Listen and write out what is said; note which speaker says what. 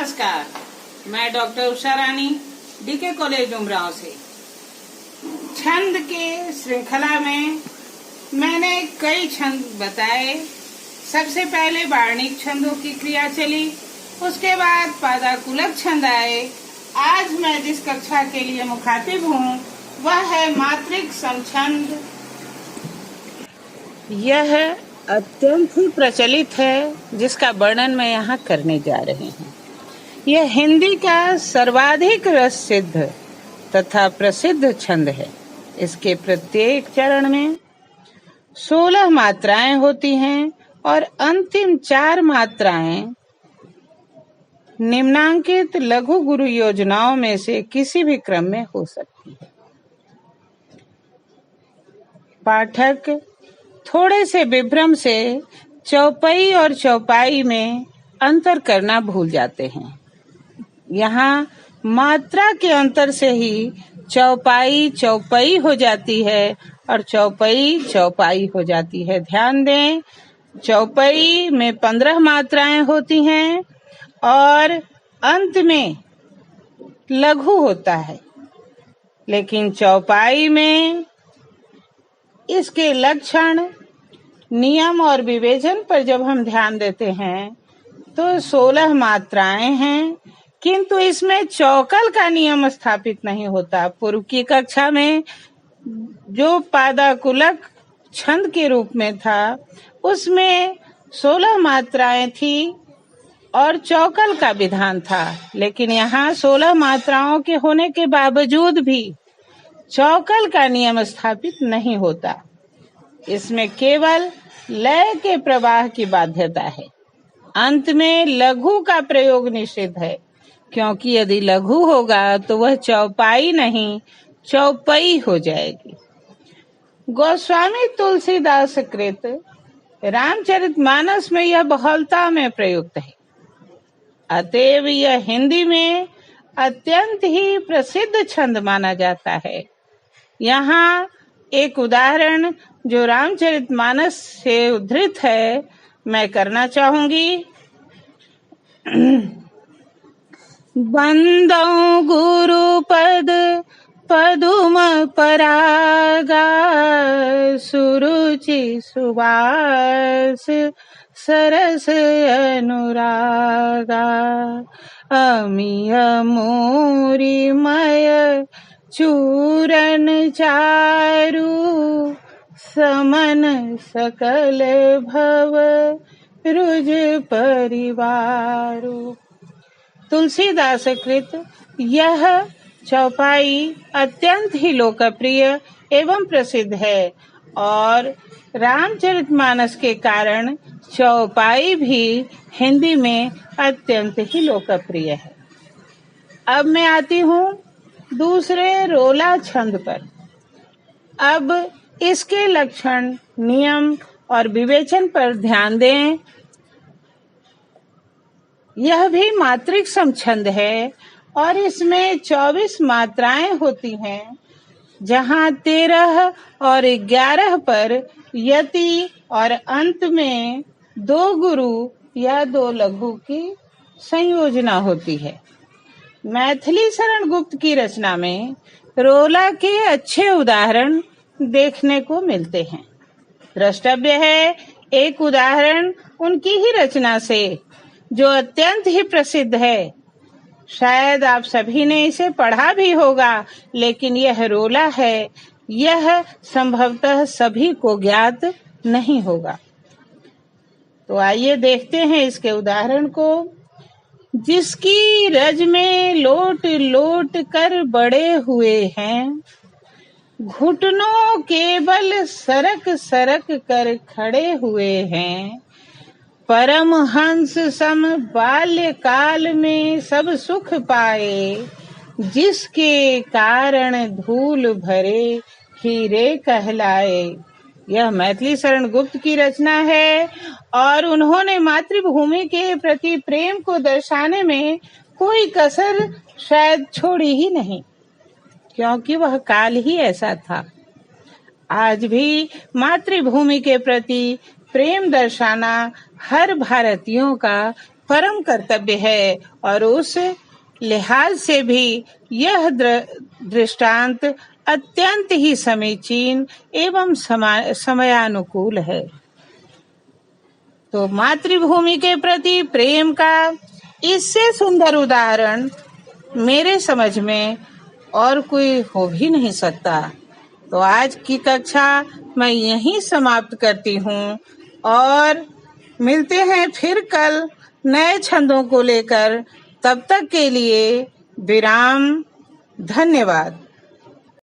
Speaker 1: नमस्कार, मैं डॉक्टर उषा रानी DK college Umrao से। छंद के श्रृंखला में मैंने कई छंद बताए। सबसे पहले वार्णिक छंदों की क्रिया चली, उसके बाद पादाकुलक छंद आए। आज मैं जिस कक्षा के लिए मुखातिब हूँ वह है मात्रिक समछंद। यह अत्यंत ही प्रचलित है, जिसका वर्णन मैं यहाँ करने जा रहे हैं। यह हिंदी का सर्वाधिक प्रसिद्ध तथा प्रसिद्ध छंद है। इसके प्रत्येक चरण में 16 मात्राएं होती हैं और अंतिम 4 मात्राएं निम्नांकित लघु गुरु योजनाओं में से किसी भी क्रम में हो सकती है। पाठक थोड़े से विभ्रम से चौपाई और चौपाई में अंतर करना भूल जाते हैं। यहाँ मात्रा के अंतर से ही चौपाई चौपाई हो जाती है और चौपाई चौपाई हो जाती है। ध्यान दें, चौपाई में 15 मात्राएं होती हैं और अंत में लघु होता है, लेकिन चौपाई में इसके लक्षण, नियम और विवेचन पर जब हम ध्यान देते हैं तो 16 मात्राएं हैं, किंतु इसमें चौकल का नियम स्थापित नहीं होता। पूर्व की कक्षा में जो पादाकुलक छंद के रूप में था उसमें 16 मात्राएं थी और चौकल का विधान था, लेकिन यहाँ 16 मात्राओं के होने के बावजूद भी चौकल का नियम स्थापित नहीं होता। इसमें केवल लय के प्रवाह की बाध्यता है। अंत में लघु का प्रयोग निषिद्ध है, क्योंकि यदि लघु होगा तो वह चौपाई नहीं चौपाई हो जाएगी। गोस्वामी तुलसीदास कृत रामचरितमानस में यह बहुलता में प्रयुक्त है। अतएव यह हिंदी में अत्यंत ही प्रसिद्ध छंद माना जाता है। यहाँ एक उदाहरण जो रामचरितमानस से उद्धृत है मैं करना चाहूंगी। बंदौ गुरु पद पदुम परागा, सुरुचि सुवास सरस अनुरागा, अमिय मोरी मय चूरन चारु, समन सकल भव रुज परिवारु। तुलसीदास कृत यह चौपाई अत्यंत ही लोकप्रिय एवं प्रसिद्ध है और रामचरितमानस के कारण चौपाई भी हिंदी में अत्यंत ही लोकप्रिय है। अब मैं आती हूँ दूसरे रोला छंद पर। अब इसके लक्षण, नियम और विवेचन पर ध्यान दें। यह भी मात्रिक समछंद है और इसमें 24 मात्राएं होती हैं, जहां 13 और 11 पर यति और अंत में 2 गुरु या 2 लघु की संयोजना होती है। मैथिली शरण गुप्त की रचना में रोला के अच्छे उदाहरण देखने को मिलते हैं। द्रष्टव्य है एक उदाहरण उनकी ही रचना से जो अत्यंत ही प्रसिद्ध है। शायद आप सभी ने इसे पढ़ा भी होगा, लेकिन यह रोला है, यह संभवतः सभी को ज्ञात नहीं होगा। तो आइए देखते हैं इसके उदाहरण को। जिसकी रज में लोट लोट कर बड़े हुए हैं, घुटनों के बल सरक सरक कर खड़े हुए हैं, परमहंस सम बाल्यकाल में सब सुख पाए, जिसके कारण धूल भरे हीरे कहलाए। यह मैथिली शरण गुप्त की रचना है और उन्होंने मातृभूमि के प्रति प्रेम को दर्शाने में कोई कसर शायद छोड़ी ही नहीं, क्योंकि वह काल ही ऐसा था। आज भी मातृभूमि के प्रति प्रेम दर्शाना हर भारतीयों का परम कर्तव्य है और उस लिहाज से भी यह दृष्टांत अत्यंत ही समीचीन एवं समयानुकूल है। तो मातृभूमि के प्रति प्रेम का इससे सुंदर उदाहरण मेरे समझ में और कोई हो भी नहीं सकता। तो आज की कक्षा मैं यहीं समाप्त करती हूँ और मिलते हैं फिर कल नए छंदों को लेकर। तब तक के लिए विराम। धन्यवाद।